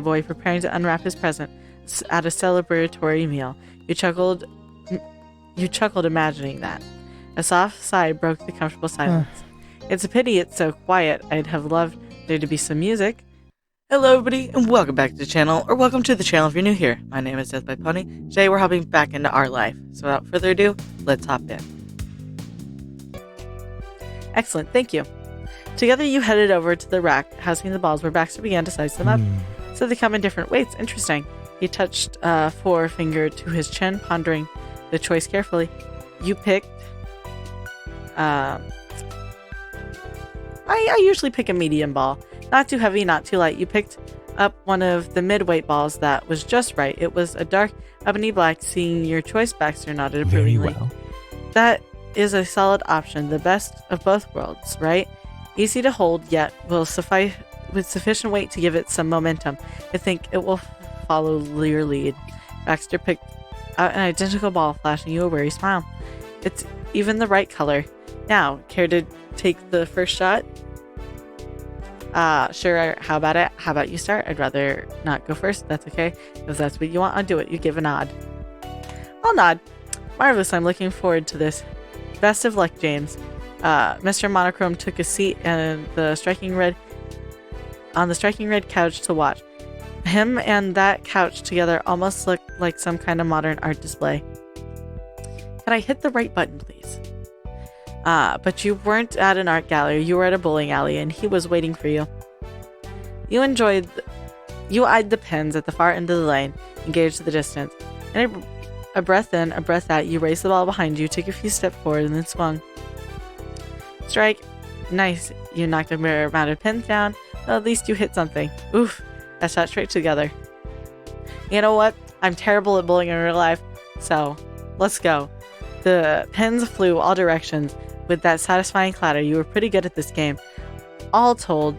boy preparing to unwrap his present at a celebratory meal. You chuckled imagining that. A soft sigh broke the comfortable silence. It's a pity it's so quiet. I'd have loved there to be some music. Hello everybody, and welcome back to the channel, or welcome to the channel if you're new here. My name is Death by Pony. Today we're hopping back into our life. So without further ado, let's hop in. Excellent, thank you. Together you headed over to the rack, housing the balls where Baxter began to size them up. So they come in different weights. Interesting. He touched a forefinger to his chin, pondering the choice carefully. You picked... I usually pick a medium ball. Not too heavy, not too light. You picked up one of the mid-weight balls that was just right. It was a dark, ebony black. Seeing your choice, Baxter nodded approvingly. Very well. That is a solid option. The best of both worlds, right? Easy to hold, yet will suffice with sufficient weight to give it some momentum. I think it will follow your lead. Baxter picked out an identical ball, flashing you a weary smile. It's even the right color. Now, care to take the first shot? Sure, how about it? How about you start? I'd rather not go first. That's okay. If that's what you want, I'll do it. You give a nod. I'll nod. Marvelous. I'm looking forward to this. Best of luck, James. Mr. Monochrome took a seat on the striking red couch to watch. Him and that couch together almost looked like some kind of modern art display. Can I hit the right button, please? But you weren't at an art gallery. You were at a bowling alley, and he was waiting for you. You eyed the pins at the far end of the lane, engaged to the distance. And a breath in, a breath out, you raised the ball behind you, took a few steps forward, and then swung. Strike. Nice. You knocked a mirror amount of pins down. Well, at least you hit something. Oof. That shot straight together. You know what? I'm terrible at bowling in real life, so let's go. The pins flew all directions. With that satisfying clatter, you were pretty good at this game. All told,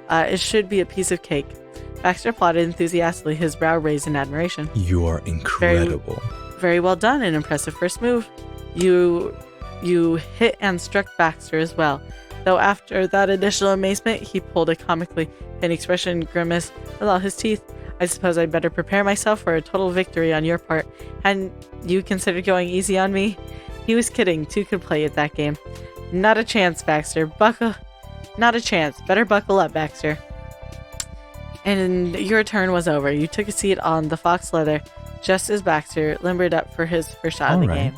it should be a piece of cake. Baxter applauded enthusiastically, his brow raised in admiration. You are incredible. Very well done. An impressive first move. You hit and struck Baxter as well. Though after that initial amazement, he pulled a comically thin expression grimace with all his teeth. I suppose I'd better prepare myself for a total victory on your part. Hadn't you considered going easy on me? He was kidding. Two could play at that game. Not a chance, Baxter. Not a chance. Better buckle up, Baxter. And your turn was over. You took a seat on the fox leather just as Baxter limbered up for his first shot of the game.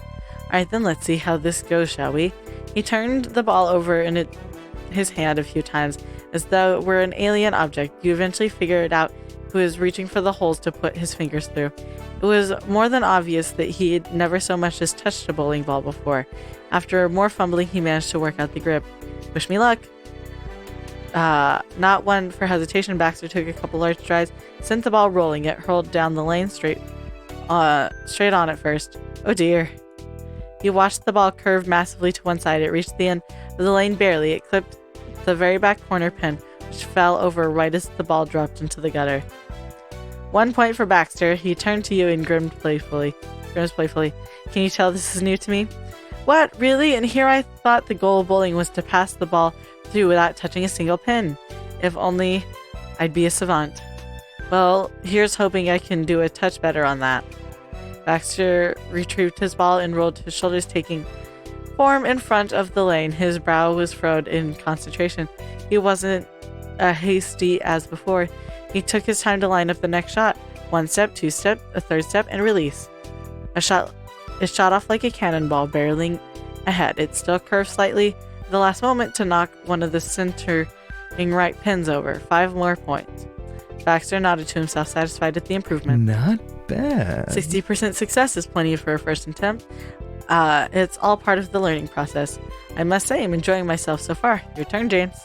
Alright, then let's see how this goes, shall we? He turned the ball over in his hand a few times, as though it were an alien object. You eventually figured out who was reaching for the holes to put his fingers through. It was more than obvious that he had never so much as touched a bowling ball before. After more fumbling, he managed to work out the grip. Wish me luck. Not one for hesitation, Baxter took a couple large strides, sent the ball rolling. It hurled down the lane straight on at first. Oh dear. You watched the ball curve massively to one side. It reached the end of the lane barely. It clipped the very back corner pin, which fell over right as the ball dropped into the gutter. 1 point for Baxter. He turned to you and grinned playfully. Can you tell this is new to me? What? Really? And here I thought the goal of bowling was to pass the ball through without touching a single pin. If only I'd be a savant. Well, here's hoping I can do a touch better on that. Baxter retrieved his ball and rolled his shoulders, taking form in front of the lane. His brow was furrowed in concentration. He wasn't as hasty as before. He took his time to line up the next shot. 1 step, 2 step, a 3rd step, and release. It shot off like a cannonball, barreling ahead. It still curved slightly at the last moment to knock one of the centering right pins over. 5 more points. Baxter nodded to himself, satisfied at the improvement. Not bad. 60% success is plenty for a first attempt. It's all part of the learning process. I must say, I'm enjoying myself so far. Your turn, James.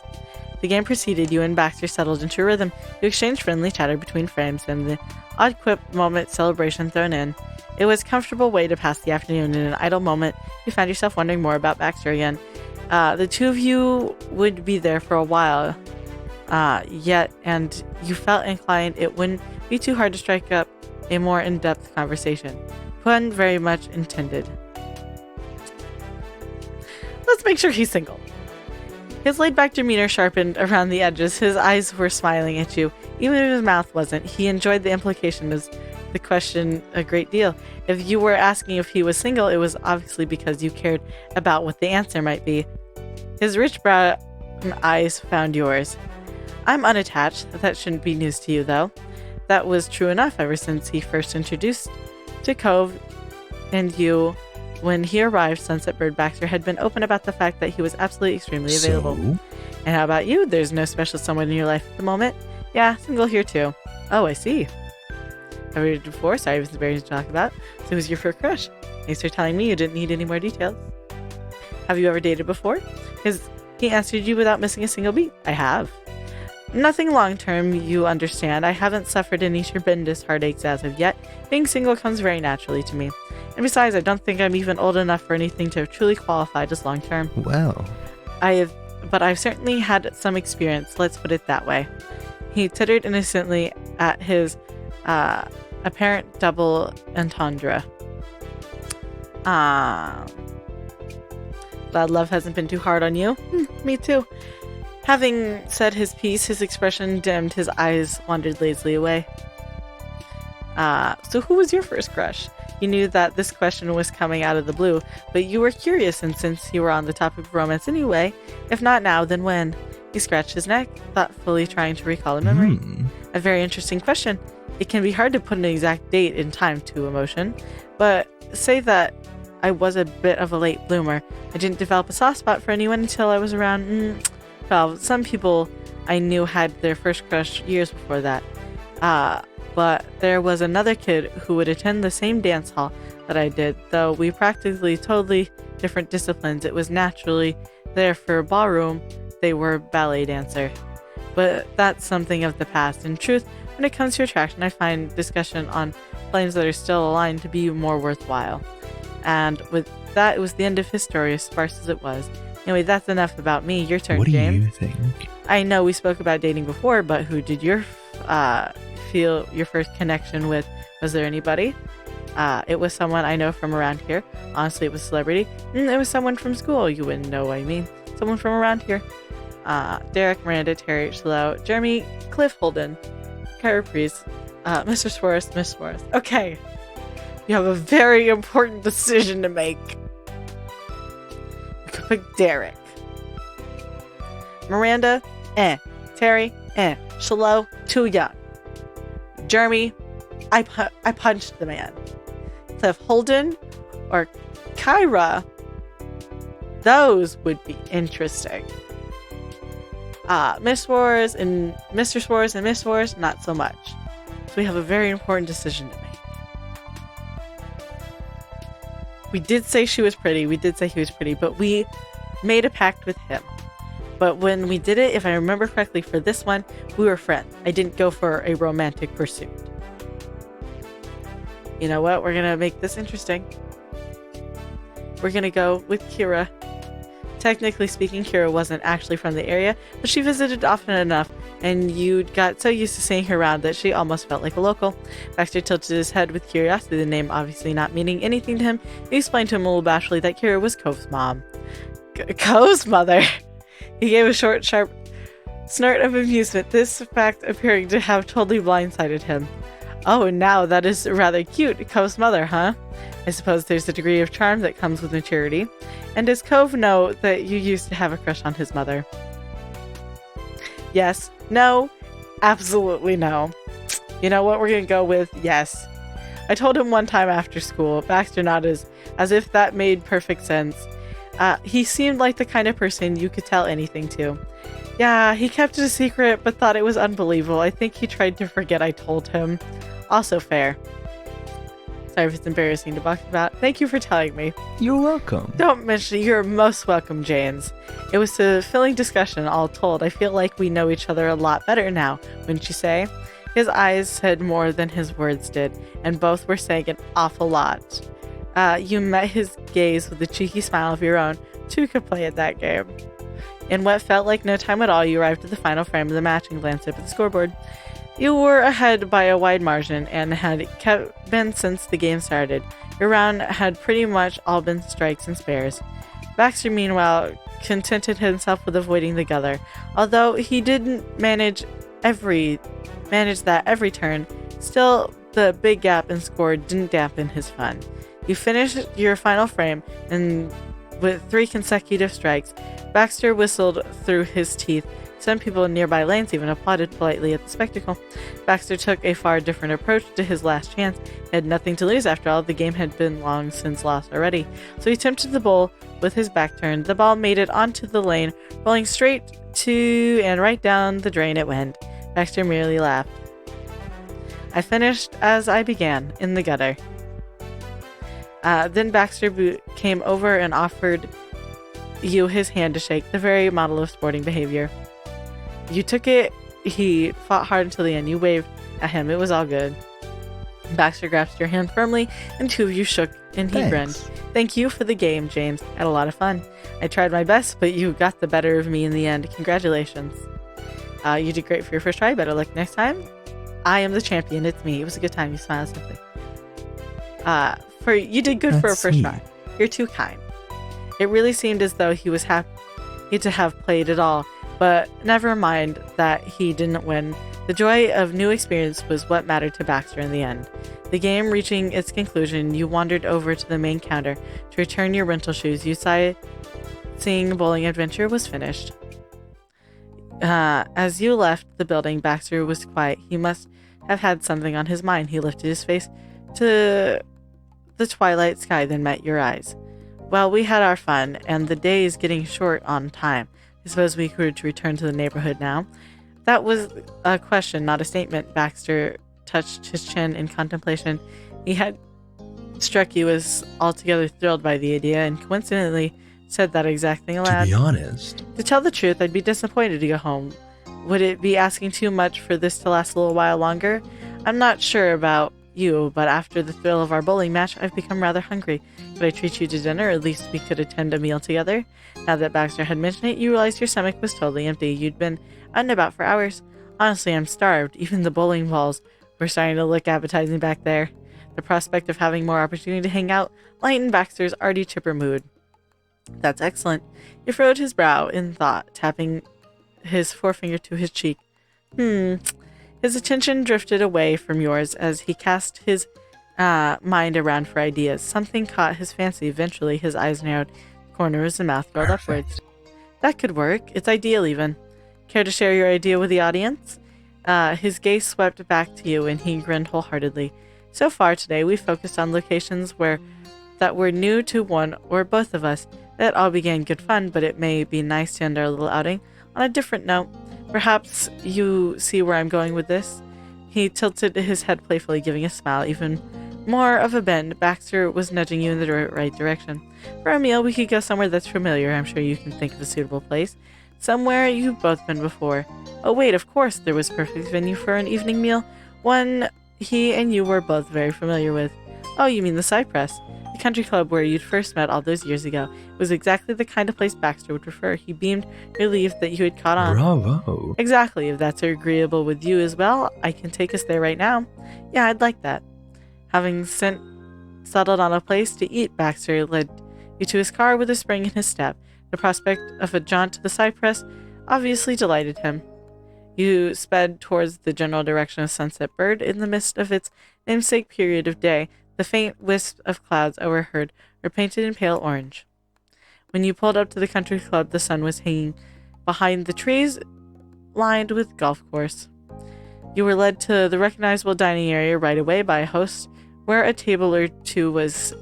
The game proceeded. You and Baxter settled into a rhythm. You exchanged friendly chatter between frames, and the odd quip moment celebration thrown in. It was a comfortable way to pass the afternoon. In an idle moment, you found yourself wondering more about Baxter again. The two of you would be there for a while, yet, and you felt inclined it wouldn't be too hard to strike up a more in-depth conversation. Pun very much intended. Let's make sure he's single. His laid-back demeanor sharpened around the edges. His eyes were smiling at you. Even if his mouth wasn't, he enjoyed the implication of the question a great deal. If you were asking if he was single, it was obviously because you cared about what the answer might be. His rich brown eyes found yours. I'm unattached. That shouldn't be news to you, though. That was true enough ever since he first introduced to Cove and you. When he arrived, Sunset Bird Baxter had been open about the fact that he was absolutely extremely available. So? And how about you? There's no special someone in your life at the moment? Yeah, single here too. Oh, I see. Have you dated before? Sorry, I was embarrassed to talk about. So who's your first crush? Thanks for telling me you didn't need any more details. Have you ever dated before? He answered you without missing a single beat. I have. Nothing long-term, you understand. I haven't suffered any tremendous heartaches as of yet. Being single comes very naturally to me. And besides, I don't think I'm even old enough for anything to have truly qualified as long-term. Well. But I've certainly had some experience, let's put it that way. He tittered innocently at his apparent double entendre. Glad love hasn't been too hard on you. Me too. Having said his piece, his expression dimmed, his eyes wandered lazily away. So who was your first crush? You knew that this question was coming out of the blue, but you were curious, and since you were on the topic of romance anyway, if not now, then when? He scratched his neck, thoughtfully trying to recall a memory. A very interesting question. It can be hard to put an exact date in time to emotion, but say that I was a bit of a late bloomer. I didn't develop a soft spot for anyone until I was around 12. Some people I knew had their first crush years before that. But there was another kid who would attend the same dance hall that I did, though we practically totally different disciplines. It was naturally there for ballroom, they were ballet dancer. But that's something of the past. In truth, when it comes to attraction, I find discussion on planes that are still aligned to be more worthwhile. And with that, it was the end of his story, as sparse as it was. Anyway, that's enough about me. Your turn, James. What do you think? I know we spoke about dating before, but who did your feel your first connection with? Was there anybody? It was someone I know from around here. Honestly, it was a celebrity. It was someone from school. You wouldn't know what I mean. Someone from around here. Derek, Miranda, Terry, Shlo, Jeremy, Cliff Holden, Kyra Priest, Mr. Swarus, Miss Swarus. Okay. You have a very important decision to make. You could pick Derek. Miranda, Terry, Shlo, too young. Jeremy, I punched the man. Cliff Holden or Kyra, those would be interesting. Miss Wars and Mr. Swarus and Miss Wars, not so much. So we have a very important decision to make. We did say she was pretty, we did say he was pretty, but we made a pact with him. But when we did it, if I remember correctly, for this one, we were friends. I didn't go for a romantic pursuit. You know what? We're going to make this interesting. We're going to go with Kira. Technically speaking, Kira wasn't actually from the area, but she visited often enough, and you got so used to seeing her around that she almost felt like a local. Baxter tilted his head with curiosity, the name obviously not meaning anything to him. He explained to him a little bashfully that Kira was Cove's mom. Cove's mother? He gave a short, sharp snort of amusement, this fact appearing to have totally blindsided him. Oh, now that is rather cute. Cove's mother, huh? I suppose there's a degree of charm that comes with maturity. And does Cove know that you used to have a crush on his mother? Yes. No. Absolutely no. You know what? We're going to go with yes. I told him one time after school. Baxter nodded as if that made perfect sense. He seemed like the kind of person you could tell anything to. Yeah, he kept it a secret, but thought it was unbelievable. I think he tried to forget I told him. Also fair. Sorry if it's embarrassing to talk about. Thank you for telling me. You're welcome. Don't mention it. You're most welcome, James. It was a filling discussion, all told. I feel like we know each other a lot better now, wouldn't you say? His eyes said more than his words did, and both were saying an awful lot. You met his gaze with a cheeky smile of your own. Two could play at that game. In what felt like no time at all, you arrived at the final frame of the match and glanced up at the scoreboard. You were ahead by a wide margin and had been since the game started. Your round had pretty much all been strikes and spares. Baxter, meanwhile, contented himself with avoiding the gutter. Although he didn't manage every turn. Still, the big gap in score didn't dampen his fun. You finished your final frame, and with 3 consecutive strikes, Baxter whistled through his teeth. Some people in nearby lanes even applauded politely at the spectacle. Baxter took a far different approach to his last chance. He had nothing to lose after all. The game had been long since lost already. So he attempted the bowl with his back turned. The ball made it onto the lane, rolling straight to and right down the drain it went. Baxter merely laughed. I finished as I began, in the gutter. Then Baxter came over and offered you his hand to shake, the very model of sporting behavior. You took it. He fought hard until the end. You waved at him. It was all good. Baxter grasped your hand firmly, and 2 of you shook, and he grinned. Thank you for the game, James. I had a lot of fun. I tried my best, but you got the better of me in the end. Congratulations. You did great for your first try. Better luck next time. I am the champion. It's me. It was a good time. You smiled simply. You did good for a first try. You're too kind. It really seemed as though he was happy to have played it all, but never mind that he didn't win. The joy of new experience was what mattered to Baxter in the end. The game reaching its conclusion, you wandered over to the main counter to return your rental shoes. You sightseeing bowling adventure was finished. As you left the building, Baxter was quiet. He must have had something on his mind. He lifted his face to the twilight sky, then met your eyes. Well, we had our fun, and the day is getting short on time. I suppose we could return to the neighborhood now. That was a question, not a statement. Baxter touched his chin in contemplation. He had struck you as altogether thrilled by the idea, and coincidentally said that exact thing aloud. To be honest, to tell the truth, I'd be disappointed to go home. Would it be asking too much for this to last a little while longer? I'm not sure about you, but after the thrill of our bowling match, I've become rather hungry. Could I treat you to dinner? At least we could attend a meal together. Now that Baxter had mentioned it, you realized your stomach was totally empty. You'd been out and about for hours. Honestly, I'm starved. Even the bowling balls were starting to look appetizing back there. The prospect of having more opportunity to hang out lightened Baxter's already chipper mood. That's excellent. He furrowed his brow in thought, tapping his forefinger to his cheek. His attention drifted away from yours as he cast his mind around for ideas. Something caught his fancy. Eventually, his eyes narrowed. The corner of his mouth rolled upwards. That could work. It's ideal, even. Care to share your idea with the audience? His gaze swept back to you, and he grinned wholeheartedly. So far today, we focused on locations that were new to one or both of us. That all began good fun, but it may be nice to end our little outing on a different note. Perhaps you see where I'm going with this? He tilted his head playfully, giving a smile. Even more of a bend, Baxter was nudging you in the right direction. For a meal, we could go somewhere that's familiar. I'm sure you can think of a suitable place. Somewhere you've both been before. Oh wait, of course, there was a perfect venue for an evening meal. One he and you were both very familiar with. Oh, you mean the Cypress? The country club where you'd first met all those years ago. It was exactly the kind of place Baxter would prefer. He beamed, relieved that you had caught on. Bravo. Exactly. If that's agreeable with you as well, I can take us there right now. Yeah, I'd like that. Having settled on a place to eat, Baxter led you to his car with a spring in his step. The prospect of a jaunt to the Cypress obviously delighted him. You sped towards the general direction of Sunset Bird in the midst of its namesake period of day. The faint wisps of clouds overhead were painted in pale orange. When you pulled up to the country club, the sun was hanging behind the trees lined with golf course. You were led to the recognizable dining area right away by a host, where a table or two was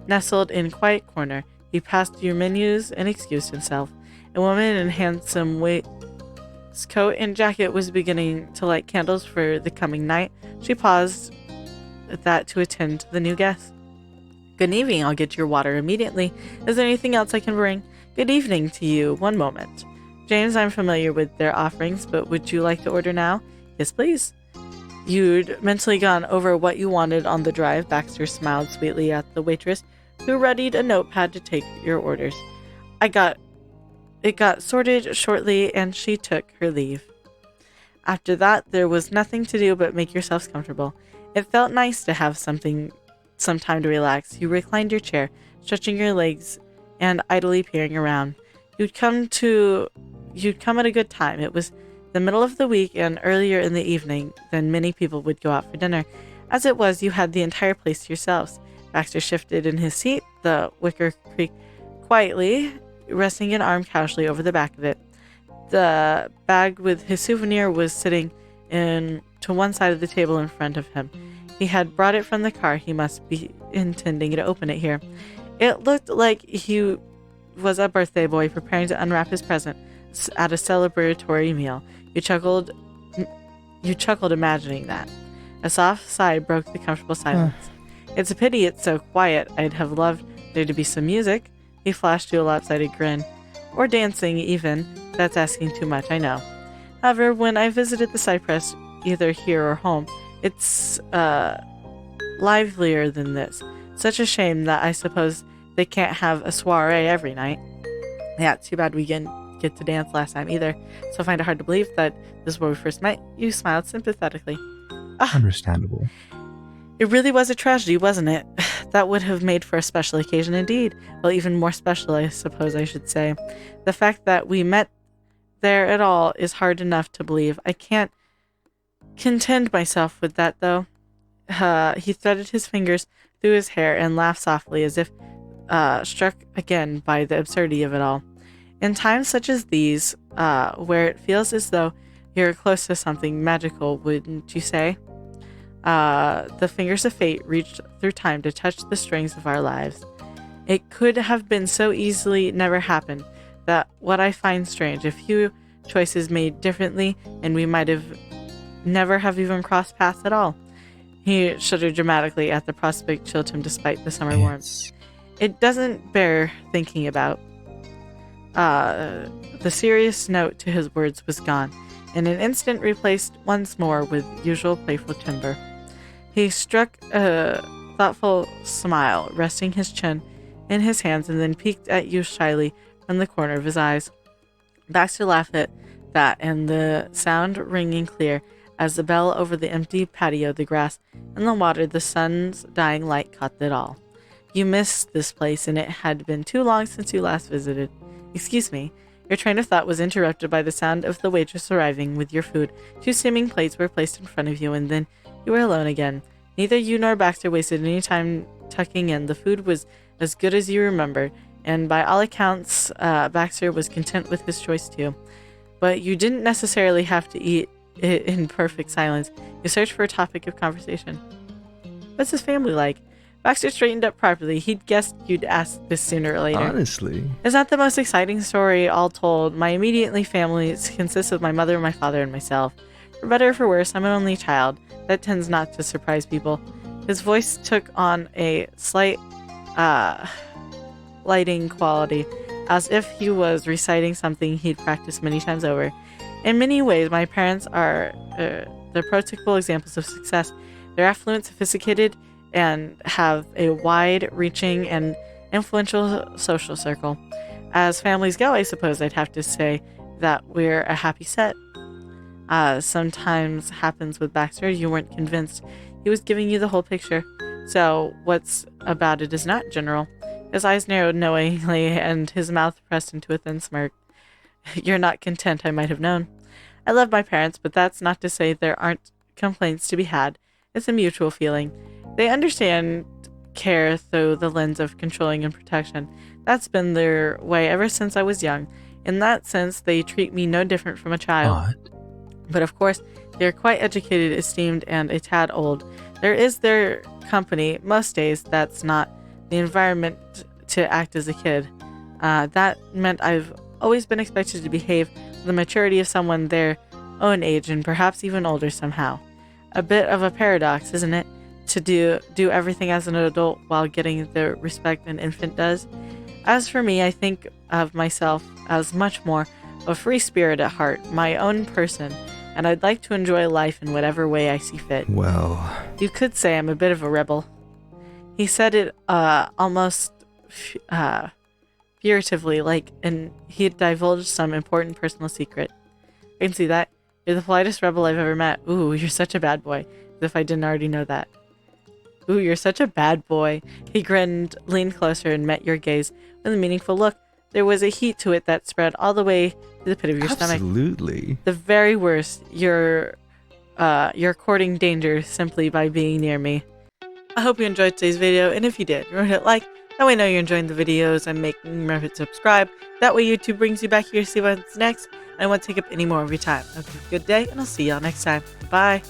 nestled in a quiet corner. He passed your menus and excused himself. A woman in handsome waistcoat and jacket was beginning to light candles for the coming night. She paused at that to attend to the new guest. Good evening. I'll get your water immediately. Is there anything else I can bring? Good evening to you. One moment. James, I'm familiar with their offerings, but would you like to order now? Yes, please. You'd mentally gone over what you wanted on the drive. Baxter smiled sweetly at the waitress, who readied a notepad to take your orders. It got sorted shortly, and she took her leave. After that, there was nothing to do but make yourselves comfortable. It felt nice to have some time to relax. You reclined your chair, stretching your legs and idly peering around. You'd come at a good time. It was the middle of the week and earlier in the evening, then many people would go out for dinner. As it was, you had the entire place to yourselves. Baxter shifted in his seat, the wicker creaked quietly, resting an arm casually over the back of it. The bag with his souvenir was sitting to one side of the table in front of him. He had brought it from the car. He must be intending to open it here. It looked like he was a birthday boy preparing to unwrap his present at a celebratory meal. You chuckled imagining that. A soft sigh broke the comfortable silence. It's a pity it's so quiet. I'd have loved there to be some music. He flashed you a lopsided grin. Or dancing, even. That's asking too much, I know. However, when I visited the Cypress, either here or home, it's livelier than this. Such a shame that I suppose they can't have a soiree every night. Yeah, it's too bad we didn't get to dance last time either. So I find it hard to believe that this is where we first met. You smiled sympathetically. Understandable. It really was a tragedy, wasn't it? That would have made for a special occasion indeed. Well, even more special, I suppose I should say. The fact that we met there at all is hard enough to believe. I can't contend myself with that, though. He threaded his fingers through his hair and laughed softly, as if struck again by the absurdity of it all. In times such as these, where it feels as though you're close to something magical, wouldn't you say? The fingers of fate reached through time to touch the strings of our lives. It could have been so easily never happened that what I find strange, a few choices made differently, and we might have never have even crossed paths at all. He shuddered dramatically at the prospect, chilled him despite the summer warmth. It doesn't bear thinking about. The serious note to his words was gone, in an instant replaced once more with usual playful timbre. He struck a thoughtful smile, resting his chin in his hands, and then peeked at you shyly from the corner of his eyes. Baxter laughed at that, and the sound ringing clear as the bell over the empty patio, the grass, and the water, the sun's dying light caught it all. You missed this place, and it had been too long since you last visited. Excuse me. Your train of thought was interrupted by the sound of the waitress arriving with your food. 2 steaming plates were placed in front of you, and then you were alone again. Neither you nor Baxter wasted any time tucking in. The food was as good as you remembered, and by all accounts, Baxter was content with his choice too. But you didn't necessarily have to eat it in perfect silence. You searched for a topic of conversation. What's his family like? Baxter straightened up properly. He'd guessed you'd ask this sooner or later. Honestly. It's not the most exciting story all told. My immediately family consists of my mother, my father, and myself. For better or for worse, I'm an only child. That tends not to surprise people. His voice took on a slight lighting quality, as if he was reciting something he'd practiced many times over. In many ways, my parents are the prototypical examples of success. They're affluent, sophisticated, and have a wide-reaching and influential social circle. As families go, I suppose I'd have to say that we're a happy set. Sometimes happens with Baxter. You weren't convinced. He was giving you the whole picture. So what's about it is not general. His eyes narrowed knowingly, and his mouth pressed into a thin smirk. You're not content, I might have known. I love my parents, but that's not to say there aren't complaints to be had. It's a mutual feeling. They understand care through the lens of controlling and protection. That's been their way ever since I was young. In that sense, they treat me no different from a child. But of course, they're quite educated, esteemed, and a tad old. There is their company most days that's not the environment to act as a kid. That meant I've always been expected to behave with the maturity of someone their own age and perhaps even older somehow. A bit of a paradox, isn't it? To do everything as an adult while getting the respect an infant does. As for me, I think of myself as much more of a free spirit at heart, my own person, and I'd like to enjoy life in whatever way I see fit. Well, You could say I'm a bit of a rebel. He said it almost furtively, like he had divulged some important personal secret. I can see that. You're the politest rebel I've ever met. Ooh, you're such a bad boy. As if I didn't already know that. Ooh, you're such a bad boy. He grinned, leaned closer, and met your gaze with a meaningful look. there was a heat to it that spread all the way to the pit of your stomach. Absolutely. The very worst, you're courting danger simply by being near me. I hope you enjoyed today's video, and if you did, remember to hit like. That way I know you're enjoying the videos I'm making. Remember to subscribe. That way YouTube brings you back here to see what's next. I don't want to take up any more of your time. Have a good day, and I'll see y'all next time. Bye.